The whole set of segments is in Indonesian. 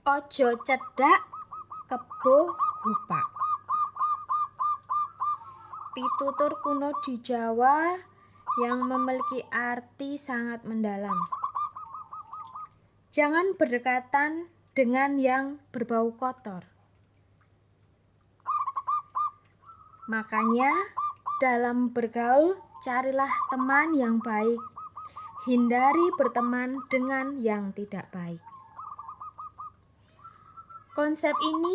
Ojo cedhak kebo gupak. Pitutur kuno di Jawa yang memiliki arti sangat mendalam. Jangan berdekatan dengan yang berbau kotor. Makanya, dalam bergaul, carilah teman yang baik. Hindari berteman dengan yang tidak baik. Konsep ini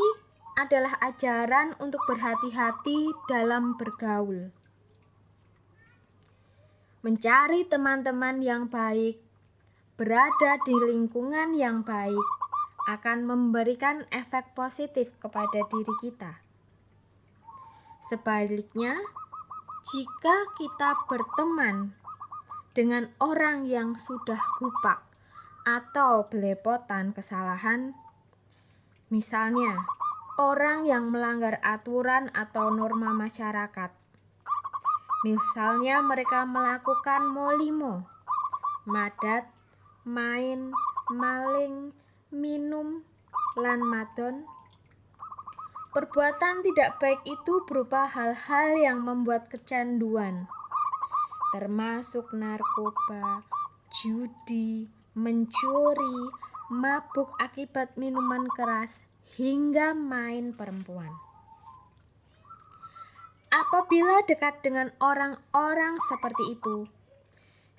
adalah ajaran untuk berhati-hati dalam bergaul. Mencari teman-teman yang baik, berada di lingkungan yang baik, akan memberikan efek positif kepada diri kita. Sebaliknya, jika kita berteman dengan orang yang sudah gupak atau belepotan kesalahan, misalnya orang yang melanggar aturan atau norma masyarakat, misalnya mereka melakukan molimo, madat, main, maling, minum, lan madon. Perbuatan tidak baik itu berupa hal-hal yang membuat kecanduan, termasuk narkoba, judi, mencuri, mabuk akibat minuman keras, hingga main perempuan. Apabila dekat dengan orang-orang seperti itu,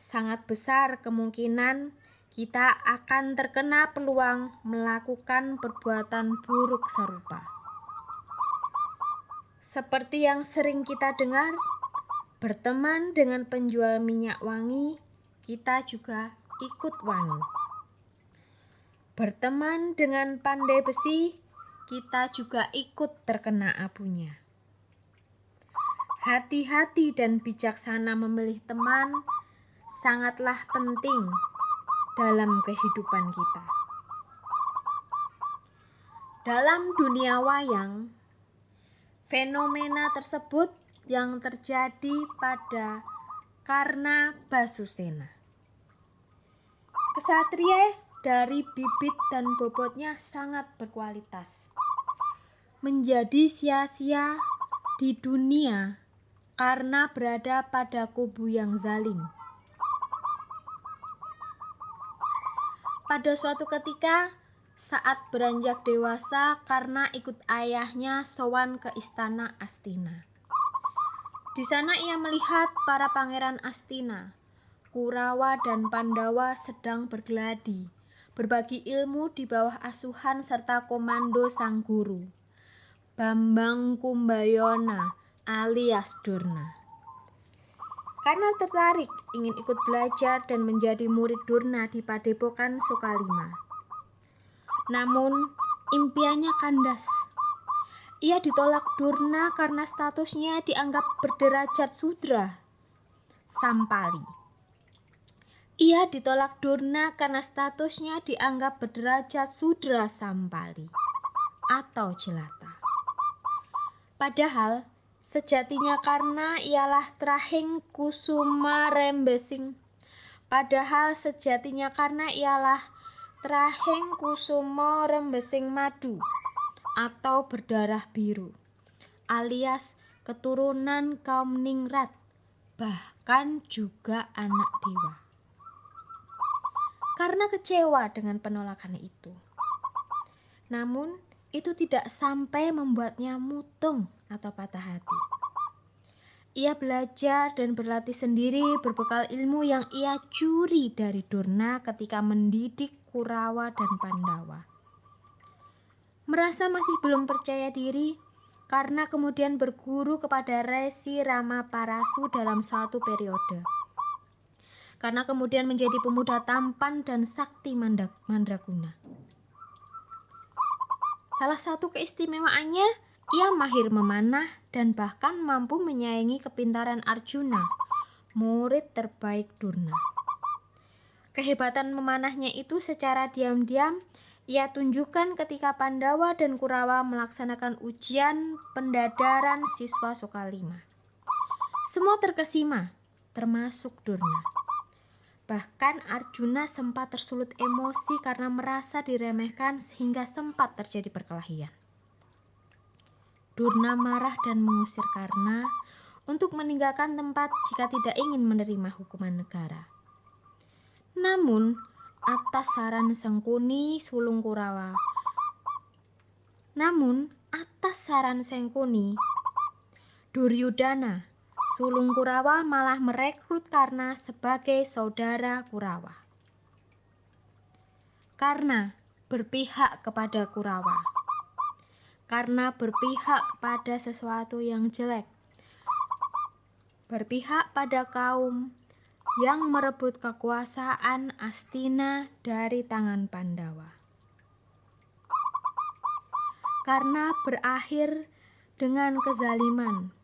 sangat besar kemungkinan kita akan terkena peluang melakukan perbuatan buruk serupa. Seperti yang sering kita dengar, berteman dengan penjual minyak wangi, kita juga ikut wangi. Berteman dengan pandai besi, kita juga ikut terkena abunya. Hati-hati dan bijaksana memilih teman sangatlah penting dalam kehidupan kita. Dalam dunia wayang, fenomena tersebut yang terjadi pada Karna Basusena. Kesatria dari bibit dan bobotnya sangat berkualitas. Menjadi sia-sia di dunia karena berada pada kubu yang zalim. Pada suatu ketika, saat beranjak dewasa, Karna ikut ayahnya sowan ke istana Astina. Di sana ia melihat para pangeran Astina, Kurawa dan Pandawa sedang bergeladi, berbagi ilmu di bawah asuhan serta komando sang guru, Bambang Kumbayana alias Durna. Karena tertarik ingin ikut belajar dan menjadi murid Durna di Padepokan Sukalima. Namun, impiannya kandas. Ia ditolak Durna karena statusnya dianggap berderajat sudra, Sampali. Ia ditolak Durna karena statusnya dianggap berderajat sudra Sampali atau jelata. Padahal, sejatinya Karna ialah Trahing Kusuma Rembesing. Padahal sejatinya Karna ialah Trahing Kusuma Rembesing Madu atau berdarah biru, alias keturunan kaum Ningrat, bahkan juga anak dewa. Karena kecewa dengan penolakan itu. Namun, itu tidak sampai membuatnya mutung atau patah hati. Ia belajar dan berlatih sendiri berbekal ilmu yang ia curi dari Durna ketika mendidik Kurawa dan Pandawa. Merasa masih belum percaya diri, Karna kemudian berguru kepada Resi Ramaparasu dalam suatu periode. Karna kemudian menjadi pemuda tampan dan sakti mandraguna. Salah satu keistimewaannya, ia mahir memanah dan bahkan mampu menyaingi kepintaran Arjuna, murid terbaik Durna. Kehebatan memanahnya itu secara diam-diam ia tunjukkan ketika Pandawa dan Kurawa melaksanakan ujian pendadaran siswa Sukalima. Semua terkesima, termasuk Durna. Bahkan Arjuna sempat tersulut emosi karena merasa diremehkan sehingga sempat terjadi perkelahian. Durna marah dan mengusir Karna untuk meninggalkan tempat jika tidak ingin menerima hukuman negara. Namun, atas saran Sangkuni, Duryudana, sulung Kurawa malah merekrut Karna sebagai saudara Kurawa. Karna berpihak kepada Kurawa. Karna berpihak pada sesuatu yang jelek. Berpihak pada kaum yang merebut kekuasaan Astina dari tangan Pandawa. Karna berakhir dengan kezaliman